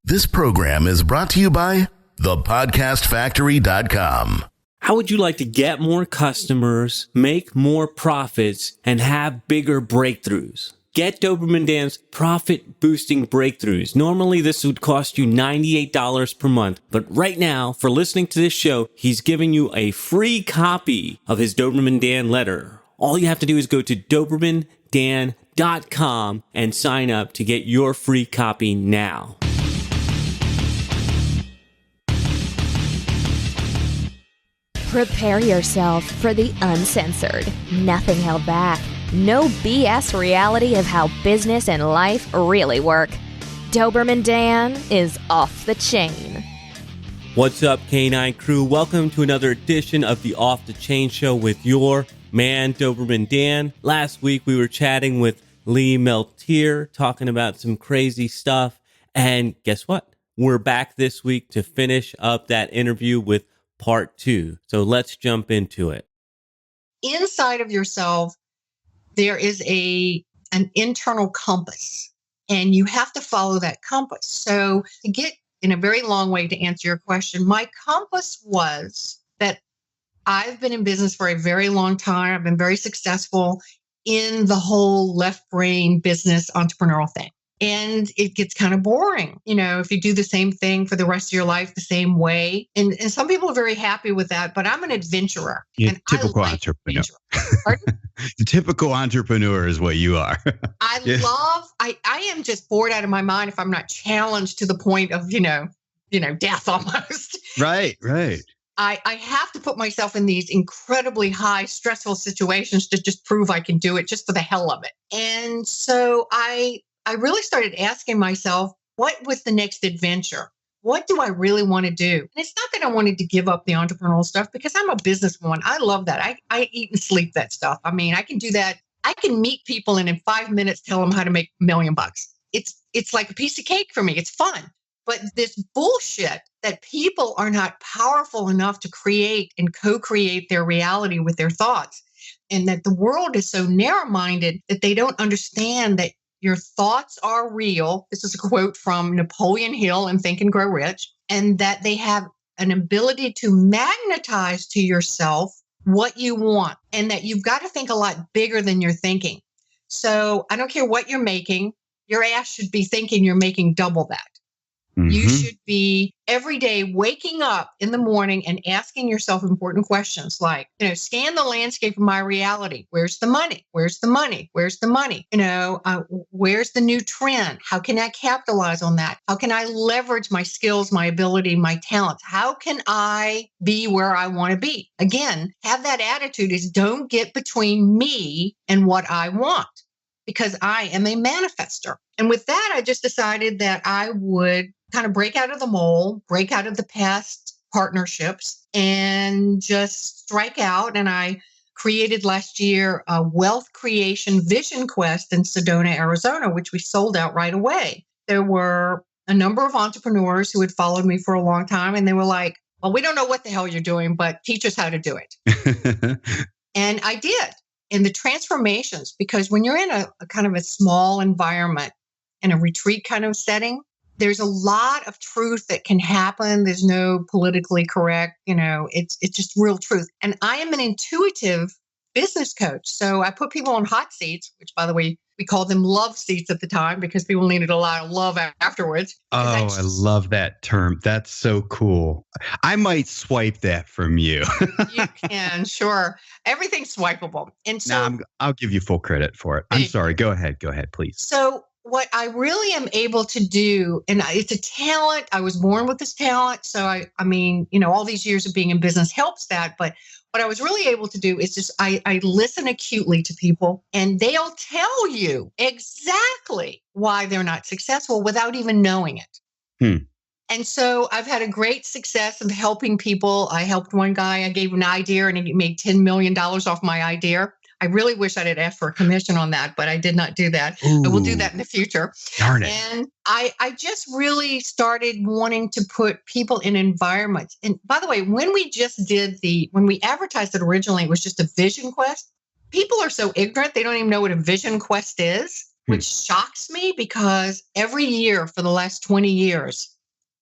This program is brought to you by thepodcastfactory.com. How would you like to get more customers, make more profits, and have bigger breakthroughs? Get Doberman Dan's Profit Boosting Breakthroughs. Normally, this would cost you $98 per month, but right now, for listening to this show, he's giving you a free copy of his Doberman Dan letter. All you have to do is go to DobermanDan.com and sign up to get your free copy now. Prepare yourself for the uncensored, nothing held back, no BS reality of how business and life really work. Doberman Dan is off the chain. What's up, K9 crew? Welcome to another edition of the Off the Chain Show with your man, Doberman Dan. Last week, we were chatting with Lee Milteer, talking about some crazy stuff. And guess what? We're back this week to finish up that interview with part 2. So let's jump into it. Inside of yourself, there is an internal compass, and you have to follow that compass. So to get in a very long way to answer your question, my compass was that I've been in business for a very long time. I've been very successful in the whole left brain business entrepreneurial thing. And it gets kind of boring, if you do the same thing for the rest of your life the same way. And some people are very happy with that, but I'm an adventurer. You're and typical entrepreneur. The typical entrepreneur is what you are. I am just bored out of my mind if I'm not challenged to the point of, death almost. Right. I have to put myself in these incredibly high, stressful situations to just prove I can do it just for the hell of it. And so I really started asking myself, what was the next adventure? What do I really want to do? And it's not that I wanted to give up the entrepreneurial stuff because I'm a businesswoman. I love that. I eat and sleep that stuff. I mean, I can do that. I can meet people and in 5 minutes tell them how to make $1 million. It's like a piece of cake for me. It's fun. But this bullshit that people are not powerful enough to create and co-create their reality with their thoughts, and that the world is so narrow-minded that they don't understand that your thoughts are real. This is a quote from Napoleon Hill in Think and Grow Rich, and that they have an ability to magnetize to yourself what you want, and that you've got to think a lot bigger than you're thinking. So I don't care what you're making, your ass should be thinking you're making double that. Mm-hmm. You should be every day waking up in the morning and asking yourself important questions like, scan the landscape of my reality. Where's the money? Where's the money? Where's the money? Where's the new trend? How can I capitalize on that? How can I leverage my skills, my ability, my talents? How can I be where I want to be? Again, have that attitude is don't get between me and what I want, because I am a manifester. And with that, I just decided that I would kind of break out of the mold, break out of the past partnerships, and just strike out. And I created last year a wealth creation vision quest in Sedona, Arizona, which we sold out right away. There were a number of entrepreneurs who had followed me for a long time, and they were like, well, we don't know what the hell you're doing, but teach us how to do it. And I did. And the transformations, because when you're in a kind of a small environment, in a retreat kind of setting, there's a lot of truth that can happen. There's no politically correct, it's just real truth. And I am an intuitive business coach. So I put people on hot seats, which, by the way, we called them love seats at the time because people needed a lot of love afterwards. Oh, I love that term. That's so cool. I might swipe that from you. You can, sure. Everything's swipeable. And so I'll give you full credit for it. I'm sorry. Go ahead, please. So what I really am able to do, and it's a talent, I was born with this talent. So I mean, all these years of being in business helps that. But what I was really able to do is just, I listen acutely to people, and they'll tell you exactly why they're not successful without even knowing it. And so I've had a great success of helping people. I helped one guy, I gave him an idea and he made $10 million off my idea. I really wish I had asked for a commission on that, but I did not do that. Ooh, I will do that in the future. Darn it. And I just really started wanting to put people in environments. And by the way, when we advertised it originally, it was just a vision quest. people are so ignorant, they don't even know what a vision quest is, which shocks me because every year for the last 20 years,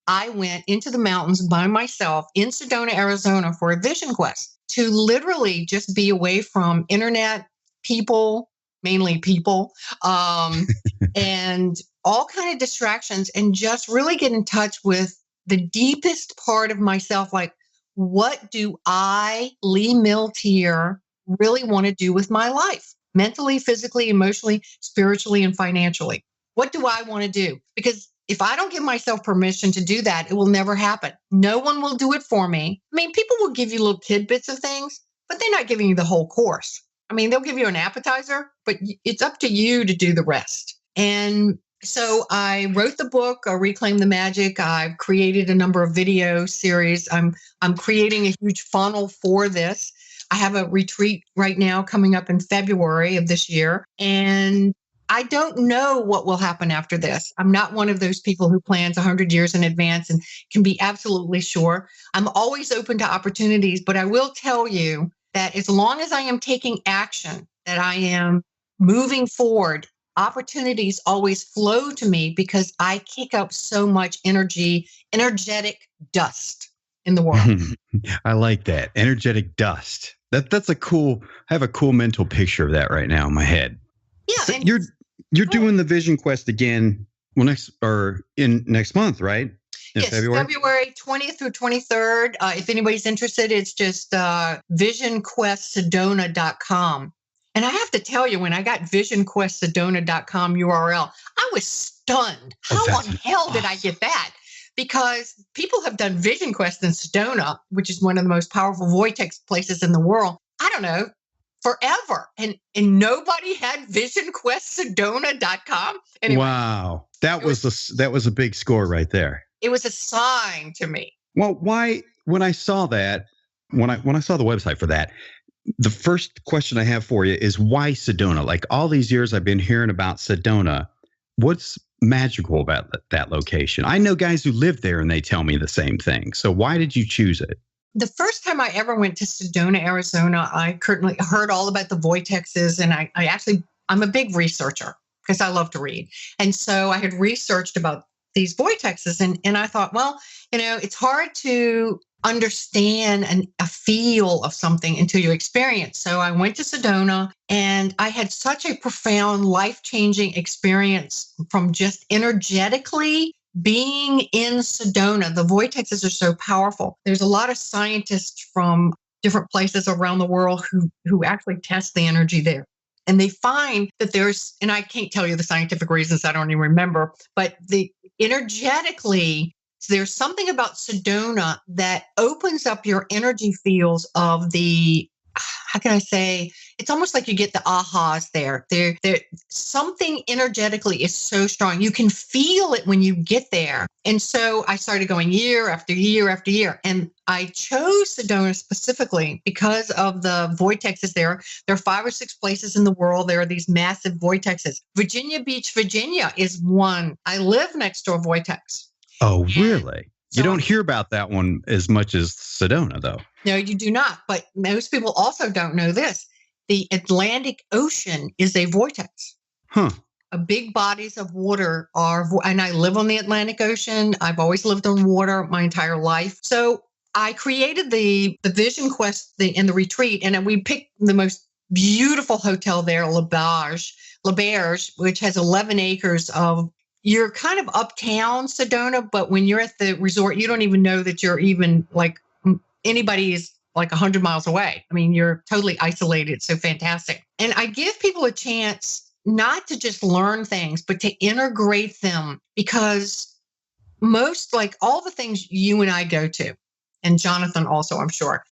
I went into the mountains by myself in Sedona, Arizona for a vision quest to literally just be away from internet, people, mainly people, and all kind of distractions, and just really get in touch with the deepest part of myself. Like, what do I, Lee Milteer, really want to do with my life? Mentally, physically, emotionally, spiritually, and financially. What do I want to do? Because if I don't give myself permission to do that, it will never happen. No one will do it for me. I mean, people will give you little tidbits of things, but they're not giving you the whole course. I mean, they'll give you an appetizer, but it's up to you to do the rest. And so I wrote the book, Reclaim the Magic. I've created a number of video series. I'm creating a huge funnel for this. I have a retreat right now coming up in February of this year. And I don't know what will happen after this. I'm not one of those people who plans 100 years in advance and can be absolutely sure. I'm always open to opportunities, but I will tell you that as long as I am taking action, that I am moving forward, opportunities always flow to me because I kick up so much energetic dust in the world. I like that. Energetic dust. That's a cool, I have a cool mental picture of that right now in my head. Yeah. So you're doing the Vision Quest again next month, right? In yes, February 20th through 23rd. If anybody's interested, it's just visionquestsedona.com. And I have to tell you, when I got visionquestsedona.com URL, I was stunned. How in hell did I get that? Because people have done Vision Quest in Sedona, which is one of the most powerful vortex places in the world. I don't know, forever. And nobody had visionquestsedona.com. Anyway, wow. That was a big score right there. It was a sign to me. Well, why, when I saw that, when I saw the website for that, the first question I have for you is why Sedona? Like all these years I've been hearing about Sedona. What's magical about that location? I know guys who live there and they tell me the same thing. So why did you choose it? The first time I ever went to Sedona, Arizona, I currently heard all about the vortexes. And I'm a big researcher because I love to read. And so I had researched about these vortexes. And I thought, well, it's hard to understand a feel of something until you experience. So I went to Sedona and I had such a profound, life-changing experience from just energetically being in Sedona. The vortexes are so powerful. There's a lot of scientists from different places around the world who actually test the energy there. And they find that and I can't tell you the scientific reasons, I don't even remember, but energetically, there's something about Sedona that opens up your energy fields of how can I say? It's almost like you get the ahas there. There, something energetically is so strong. You can feel it when you get there. And so I started going year after year after year. And I chose Sedona specifically because of the vortexes there. There are 5 or 6 places in the world. There are these massive vortexes. Virginia Beach, Virginia is one. I live next to a vortex. Oh, really? So, you don't hear about that one as much as Sedona, though. No, you do not. But most people also don't know this. The Atlantic Ocean is a vortex. Huh. Big bodies of water and I live on the Atlantic Ocean. I've always lived on water my entire life. So I created the Vision Quest and the retreat, and we picked the most beautiful hotel there, L'Auberge, which has 11 acres of. You're kind of uptown Sedona, but when you're at the resort, you don't even know that you're even like anybody is like 100 miles away. I mean, you're totally isolated. It's so fantastic. And I give people a chance not to just learn things, but to integrate them, because most, like all the things you and I go to, and Jonathan also, I'm sure,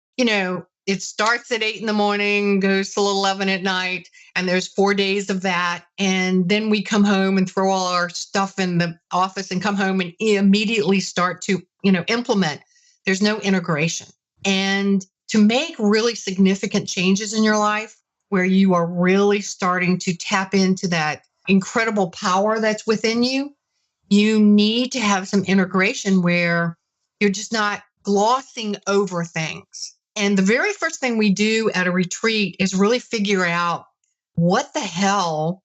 it starts at 8 a.m, goes till 11 at night, and there's 4 days of that. And then we come home and throw all our stuff in the office and come home and immediately start to, implement. There's no integration. And to make really significant changes in your life where you are really starting to tap into that incredible power that's within you, you need to have some integration where you're just not glossing over things. And the very first thing we do at a retreat is really figure out what the hell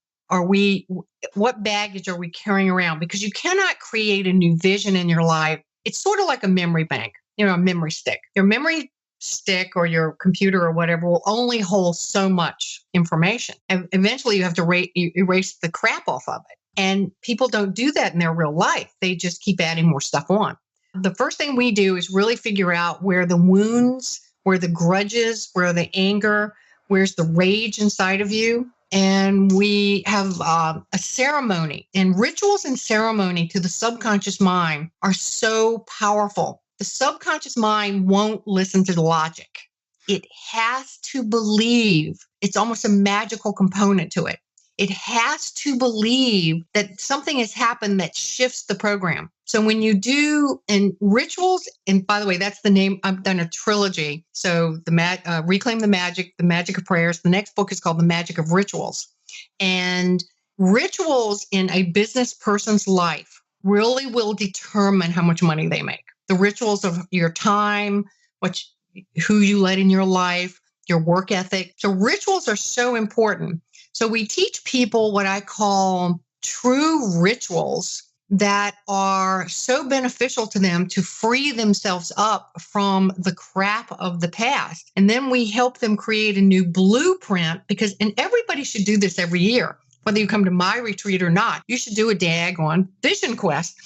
what baggage are we carrying around? Because you cannot create a new vision in your life. It's sort of like a memory bank, a memory stick. Your memory stick or your computer or whatever will only hold so much information. And eventually you have to erase the crap off of it. And people don't do that in their real life. They just keep adding more stuff on. The first thing we do is really figure out where the wounds, where the grudges, where the anger, where's the rage inside of you. And we have a ceremony, and rituals and ceremony to the subconscious mind are so powerful. The subconscious mind won't listen to the logic. It has to believe. It's almost a magical component to it. It has to believe that something has happened that shifts the program. So when you do rituals, and by the way, that's the name, I've done a trilogy. So the Reclaim the Magic of Prayers. The next book is called The Magic of Rituals. And rituals in a business person's life really will determine how much money they make. The rituals of your time, who you let in your life, your work ethic. So rituals are so important. So we teach people what I call true rituals that are so beneficial to them to free themselves up from the crap of the past. And then we help them create a new blueprint and everybody should do this every year. Whether you come to my retreat or not, you should do a daggone vision quest.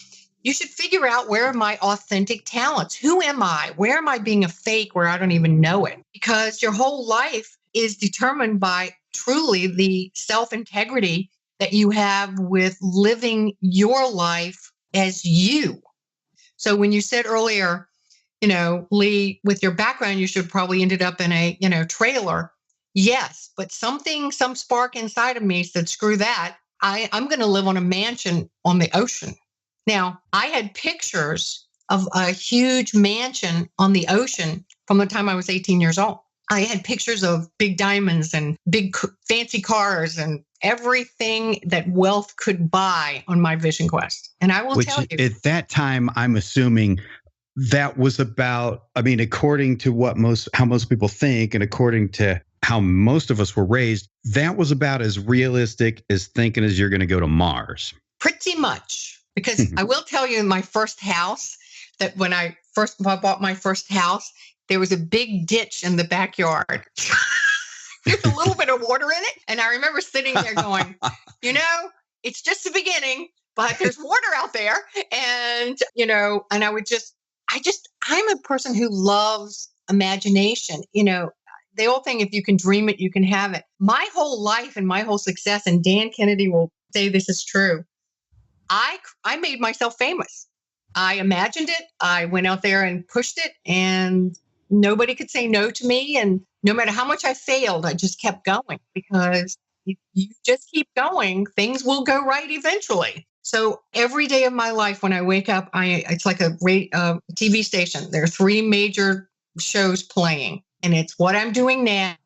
You should figure out, where are my authentic talents? Who am I? Where am I being a fake where I don't even know it? Because your whole life is determined by truly the self-integrity that you have with living your life as you. So when you said earlier, Lee, with your background, you should probably ended up in a, trailer. Yes, but some spark inside of me said, screw that. I'm going to live on a mansion on the ocean. Now, I had pictures of a huge mansion on the ocean from the time I was 18 years old. I had pictures of big diamonds and big fancy cars and everything that wealth could buy on my vision quest. And I will tell you, at that time, I'm assuming that was about, according to how most people think, and according to how most of us were raised, that was about as realistic as thinking as you're going to go to Mars. Pretty much. Because I will tell you, in my first house, that when I bought my first house, there was a big ditch in the backyard. There's a little bit of water in it. And I remember sitting there going, it's just the beginning, but there's water out there. And, and I'm a person who loves imagination. The old thing, if you can dream it, you can have it. My whole life and my whole success, and Dan Kennedy will say this is true, I made myself famous. I imagined it. I went out there and pushed it, and nobody could say no to me. And no matter how much I failed, I just kept going, because if you just keep going, things will go right eventually. So every day of my life, when I wake up, it's like a TV station. There are 3 major shows playing, and it's what I'm doing now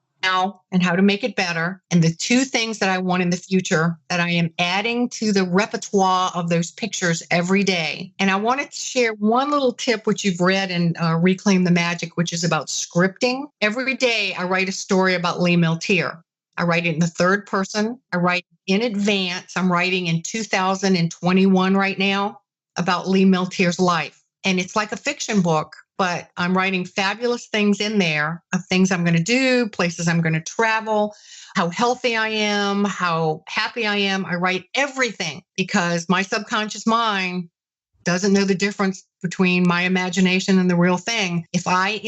and how to make it better, and the 2 things that I want in the future that I am adding to the repertoire of those pictures every day. And I wanted to share one little tip, which you've read in Reclaim the Magic, which is about scripting. Every day I write a story about Lee Milteer. I write it in the third person. I write in advance. I'm writing in 2021 right now about Lee Milteer's life. And it's like a fiction book, but I'm writing fabulous things in there of things I'm going to do, places I'm going to travel, how healthy I am, how happy I am. I write everything, because my subconscious mind doesn't know the difference between my imagination and the real thing. If I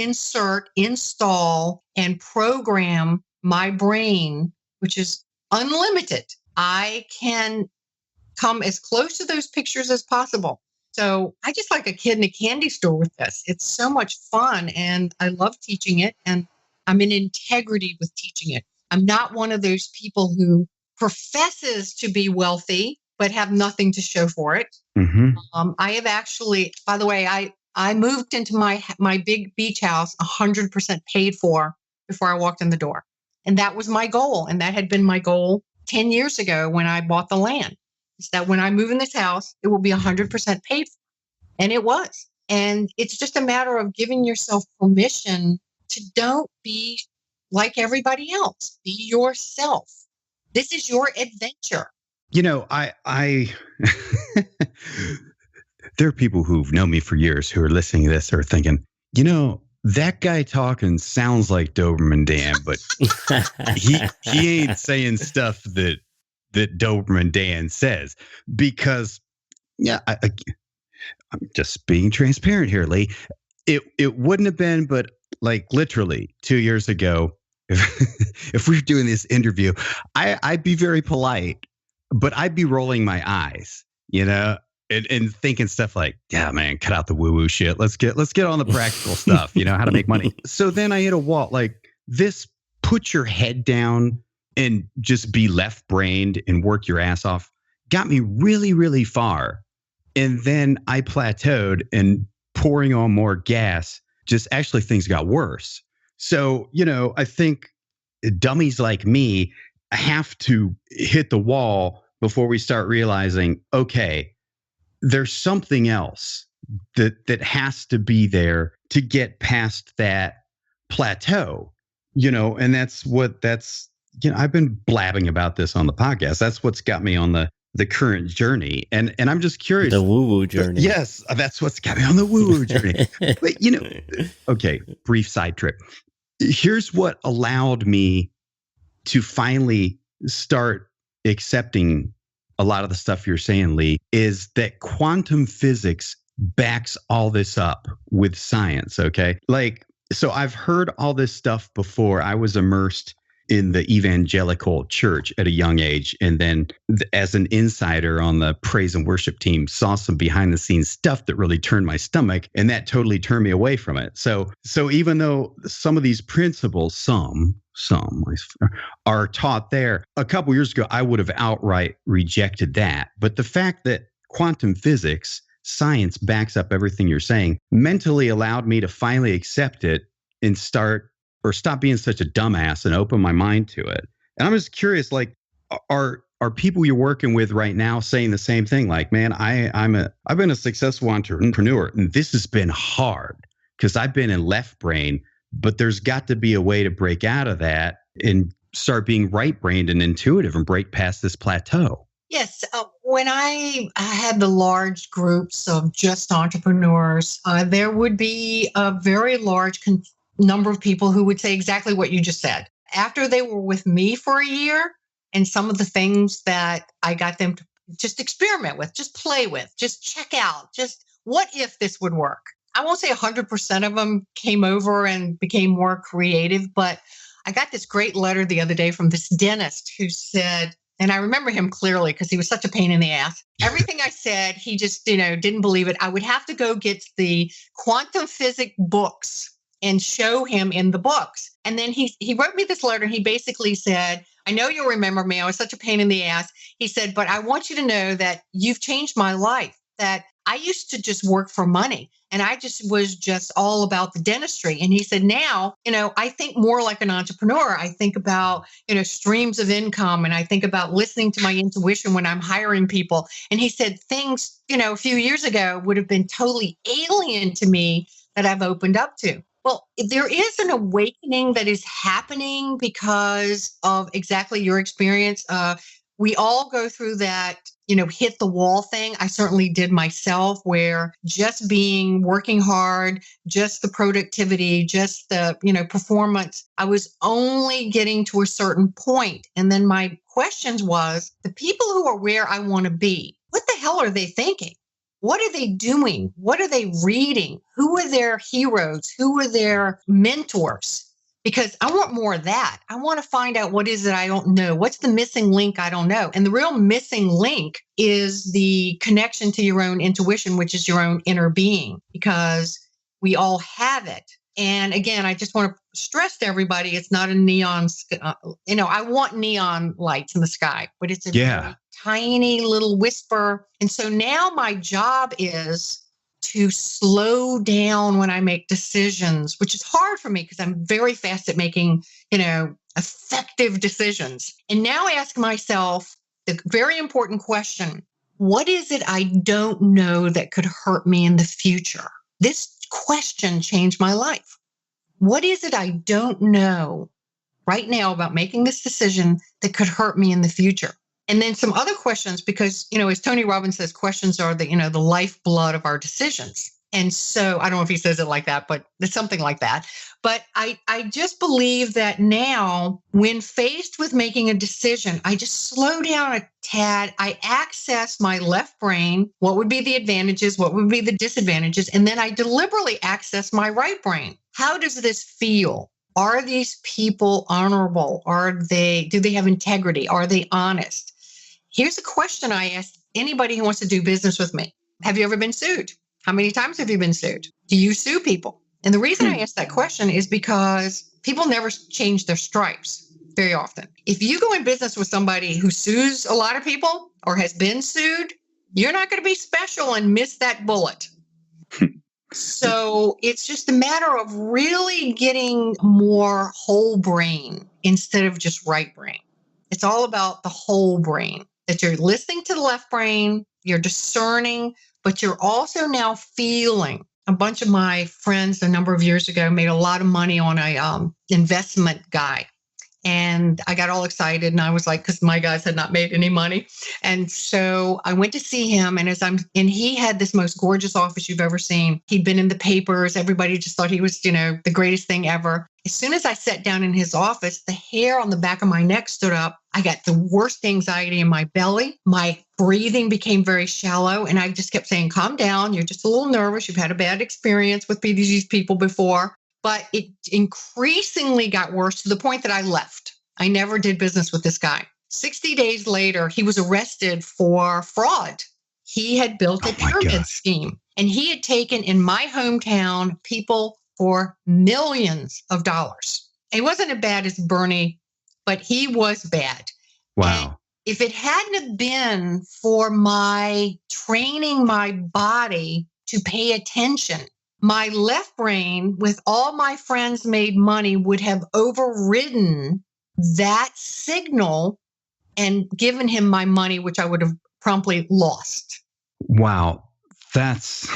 install, and program my brain, which is unlimited, I can come as close to those pictures as possible. So I just like a kid in a candy store with this. It's so much fun, and I love teaching it, and I'm in integrity with teaching it. I'm not one of those people who professes to be wealthy but have nothing to show for it. Mm-hmm. I have actually, by the way, I moved into my big beach house 100% paid for before I walked in the door. And that was my goal. And that had been my goal 10 years ago when I bought the land. Is that when I move in this house, it will be 100% paid for. And it was. And it's just a matter of giving yourself permission to don't be like everybody else. Be yourself. This is your adventure. You know, I there are people who've known me for years who are listening to this or thinking, you know, that guy talking sounds like Doberman Dan, but he ain't saying stuff that Doberman Dan says. Because, yeah, I'm just being transparent here, Lee. It wouldn't have been, but like literally 2 years ago, if we were doing this interview, I'd be very polite, but I'd be rolling my eyes, you know, and thinking stuff like, yeah, man, cut out the woo-woo shit. Let's get on the practical stuff, you know, how to make money. So then I hit a wall like this, put your head down and just be left-brained and work your ass off, got me really, really far. And then I plateaued, and pouring on more gas, just actually things got worse. So, you know, I think dummies like me have to hit the wall before we start realizing, okay, there's something else that has to be there to get past that plateau, you know, and you know, I've been blabbing about this on the podcast. That's what's got me on the current journey. And I'm just curious. The woo-woo journey. Yes, that's what's got me on the woo-woo journey. But, you know, okay, brief side trip. Here's what allowed me to finally start accepting a lot of the stuff you're saying, Lee, is that quantum physics backs all this up with science, okay? Like, so I've heard all this stuff before. I was immersed in the evangelical church at a young age. And then as an insider on the praise and worship team, saw some behind the scenes stuff that really turned my stomach, and that totally turned me away from it. So even though some of these principles, some are taught there, a couple years ago, I would have outright rejected that. But the fact that quantum physics, science backs up everything you're saying, mentally allowed me to finally accept it and stop being such a dumbass and open my mind to it. And I'm just curious, like, are people you're working with right now saying the same thing? Like, man, I've been a successful entrepreneur, and this has been hard because I've been in left brain, but there's got to be a way to break out of that and start being right brained and intuitive and break past this plateau. Yes. When I had the large groups of just entrepreneurs, there would be a very large number of people who would say exactly what you just said. After they were with me for a year, and some of the things that I got them to just experiment with, just play with, just check out, just what if this would work? I won't say 100% of them came over and became more creative, but I got this great letter the other day from this dentist who said, and I remember him clearly because he was such a pain in the ass. Everything I said, he just, didn't believe it. I would have to go get the quantum physics books and show him in the books. And then he wrote me this letter. And he basically said, I know you'll remember me. I was such a pain in the ass. He said, but I want you to know that you've changed my life, that I used to just work for money. And I was just all about the dentistry. And he said, now, I think more like an entrepreneur. I think about, streams of income. And I think about listening to my intuition when I'm hiring people. And he said, things, a few years ago would have been totally alien to me that I've opened up to. Well, there is an awakening that is happening because of exactly your experience. We all go through that, hit the wall thing. I certainly did myself, where just working hard, just the productivity, just the, performance, I was only getting to a certain point. And then my questions was, the people who are where I want to be, what the hell are they thinking? What are they doing? What are they reading? Who are their heroes? Who are their mentors? Because I want more of that. I want to find out what is it I don't know. What's the missing link I don't know? And the real missing link is the connection to your own intuition, which is your own inner being, because we all have it. And again, I just want to stress to everybody, it's not a neon, I want neon lights in the sky, but it's a very tiny little whisper. And so now my job is to slow down when I make decisions, which is hard for me because I'm very fast at making, effective decisions. And now I ask myself the very important question, what is it I don't know that could hurt me in the future? This question changed my life. What is it I don't know right now about making this decision that could hurt me in the future? And then some other questions, because, as Tony Robbins says, questions are the lifeblood of our decisions. And so I don't know if he says it like that, but it's something like that. But I just believe that now, when faced with making a decision, I just slow down a tad. I access my left brain. What would be the advantages? What would be the disadvantages? And then I deliberately access my right brain. How does this feel? Are these people honorable? Do they have integrity? Are they honest? Here's a question I ask anybody who wants to do business with me. Have you ever been sued? How many times have you been sued? Do you sue people? And the reason I ask that question is because people never change their stripes very often. If you go in business with somebody who sues a lot of people or has been sued, you're not going to be special and miss that bullet. So it's just a matter of really getting more whole brain instead of just right brain. It's all about the whole brain, that you're listening to the left brain, you're discerning, but you're also now feeling. A bunch of my friends a number of years ago made a lot of money on a investment guy. And I got all excited and I was like, because my guys had not made any money. And so I went to see him, and he had this most gorgeous office you've ever seen. He'd been in the papers. Everybody just thought he was, the greatest thing ever. As soon as I sat down in his office, the hair on the back of my neck stood up. I got the worst anxiety in my belly. My breathing became very shallow. And I just kept saying, calm down. You're just a little nervous. You've had a bad experience with these people before. But it increasingly got worse to the point that I left. I never did business with this guy. 60 days later, he was arrested for fraud. He had built a pyramid scheme, and he had taken in my hometown people for millions of dollars. He wasn't as bad as Bernie, but he was bad. Wow. And if it hadn't have been for my training my body to pay attention, my left brain, with all my friends made money, would have overridden that signal and given him my money, which I would have promptly lost. Wow. That's,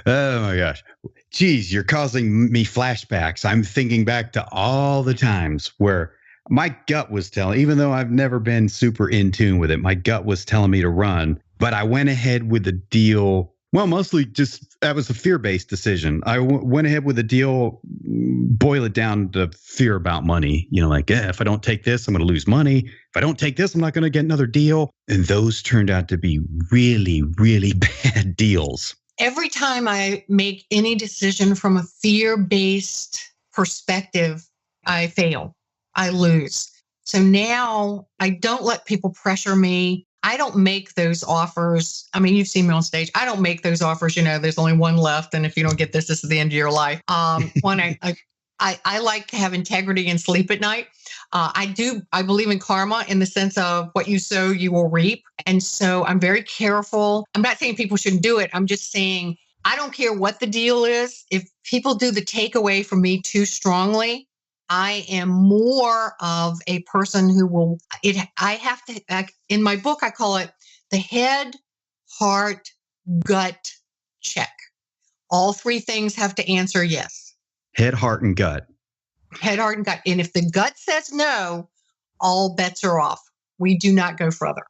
oh my gosh. Geez, you're causing me flashbacks. I'm thinking back to all the times where my gut was telling, even though I've never been super in tune with it, my gut was telling me to run, but I went ahead with the deal. Well, mostly just that was a fear-based decision. I went ahead with the deal, boil it down to fear about money. If I don't take this, I'm going to lose money. If I don't take this, I'm not going to get another deal. And those turned out to be really, really bad deals. Every time I make any decision from a fear-based perspective, I fail. I lose. So now I don't let people pressure me. I don't make those offers. I mean, you've seen me on stage. I don't make those offers. There's only one left. And if you don't get this is the end of your life. I like to have integrity and sleep at night. I believe in karma in the sense of what you sow, you will reap. And so I'm very careful. I'm not saying people shouldn't do it. I'm just saying, I don't care what the deal is. If people do the takeaway from me too strongly, I am more of a person who will, in my book, I call it the head, heart, gut check. All three things have to answer yes. Head, heart, and gut. Head, heart, and gut. And if the gut says no, all bets are off. We do not go further.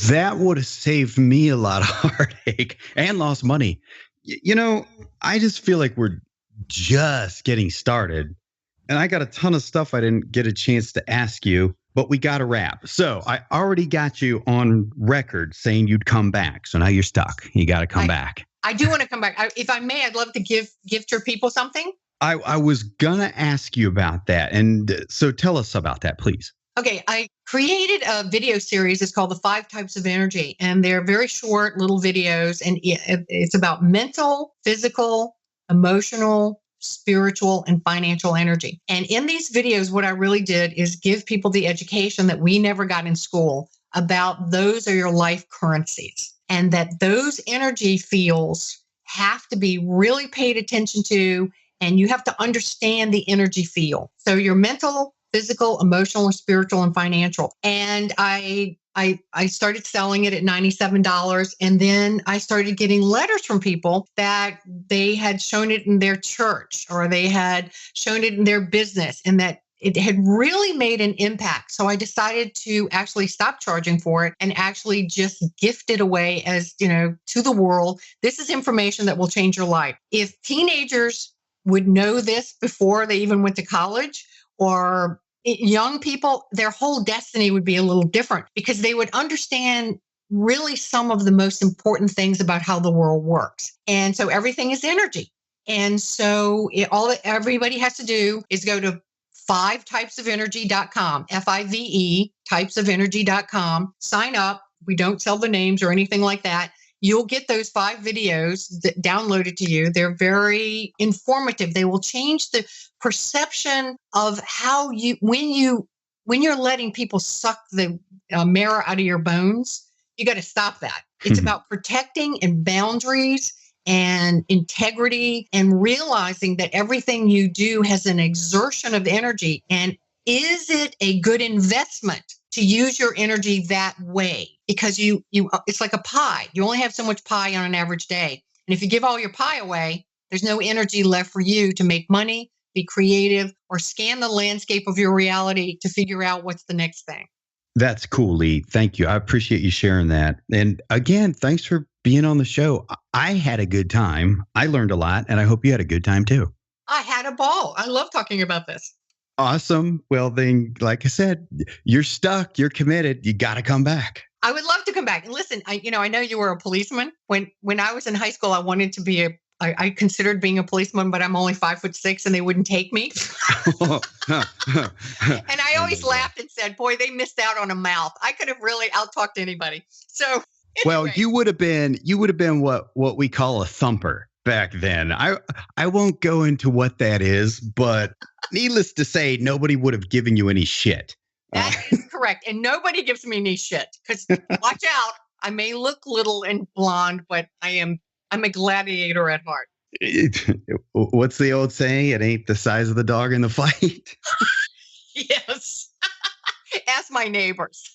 That would have saved me a lot of heartache and lost money. I just feel like we're just getting started. And I got a ton of stuff I didn't get a chance to ask you, but we got to wrap. So I already got you on record saying you'd come back. So now you're stuck. You got to come back. I do want to come back. If I may, I'd love to gift your people something. I was going to ask you about that. And so tell us about that, please. Okay. I created a video series. It's called The 5 Types of Energy. And they're very short little videos. And it's about mental, physical, emotional, spiritual, and financial energy. And in these videos, what I really did is give people the education that we never got in school about those are your life currencies, and that those energy fields have to be really paid attention to, and you have to understand the energy field. So your mental, physical, emotional, spiritual, and financial. And I I started selling it at $97. And then I started getting letters from people that they had shown it in their church or they had shown it in their business and that it had really made an impact. So I decided to actually stop charging for it and actually just gift it away as, to the world. This is information that will change your life. If teenagers would know this before they even went to college, or young people, their whole destiny would be a little different because they would understand really some of the most important things about how the world works. And so everything is energy. And so all that everybody has to do is go to 5typesofenergy.com, FIVE, typesofenergy.com, sign up. We don't sell the names or anything like that. You'll get those 5 videos downloaded to you. They're very informative. They will change the perception of how when you're letting people suck the marrow out of your bones, you got to stop that. It's about protecting and boundaries and integrity and realizing that everything you do has an exertion of energy. And is it a good investment to use your energy that way? Because it's like a pie. You only have so much pie on an average day. And if you give all your pie away, there's no energy left for you to make money, be creative, or scan the landscape of your reality to figure out what's the next thing. That's cool, Lee. Thank you. I appreciate you sharing that. And again, thanks for being on the show. I had a good time. I learned a lot, and I hope you had a good time too. I had a ball. I love talking about this. Awesome. Well, then, like I said, you're stuck. You're committed. You got to come back. I would love to come back. And listen, I know you were a policeman. When I was in high school, I wanted to be I considered being a policeman, but I'm only 5'6" and they wouldn't take me. And I always laughed and said, boy, they missed out on a mouth. I could have really out-talked anybody. So anyway. Well, you would have been what we call a thumper back then. I won't go into what that is, but needless to say, nobody would have given you any shit. That is correct. And nobody gives me any shit because watch out. I may look little and blonde, but I'm a gladiator at heart. What's the old saying? It ain't the size of the dog in the fight. Yes. Ask my neighbors.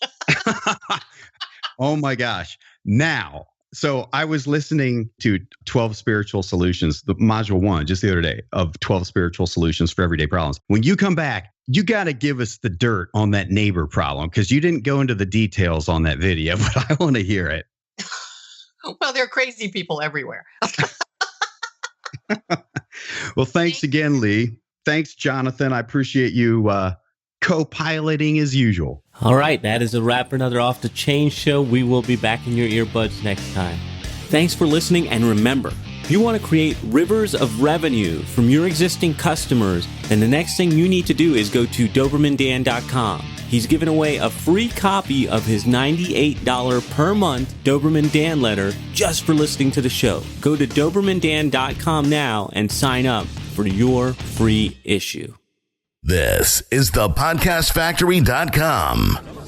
Oh my gosh. Now, so I was listening to 12 Spiritual Solutions, the module 1, just the other day of 12 Spiritual Solutions for Everyday Problems. When you come back, you got to give us the dirt on that neighbor problem because you didn't go into the details on that video, but I want to hear it. Well, there are crazy people everywhere. Well, thanks again, Lee. Thanks, Jonathan. I appreciate you co-piloting as usual. All right, that is a wrap for another Off the Chain show. We will be back in your earbuds next time. Thanks for listening, and remember, if you want to create rivers of revenue from your existing customers, then the next thing you need to do is go to DobermanDan.com. He's giving away a free copy of his $98 per month Doberman Dan letter just for listening to the show. Go to DobermanDan.com now and sign up for your free issue. This is the podcastfactory.com.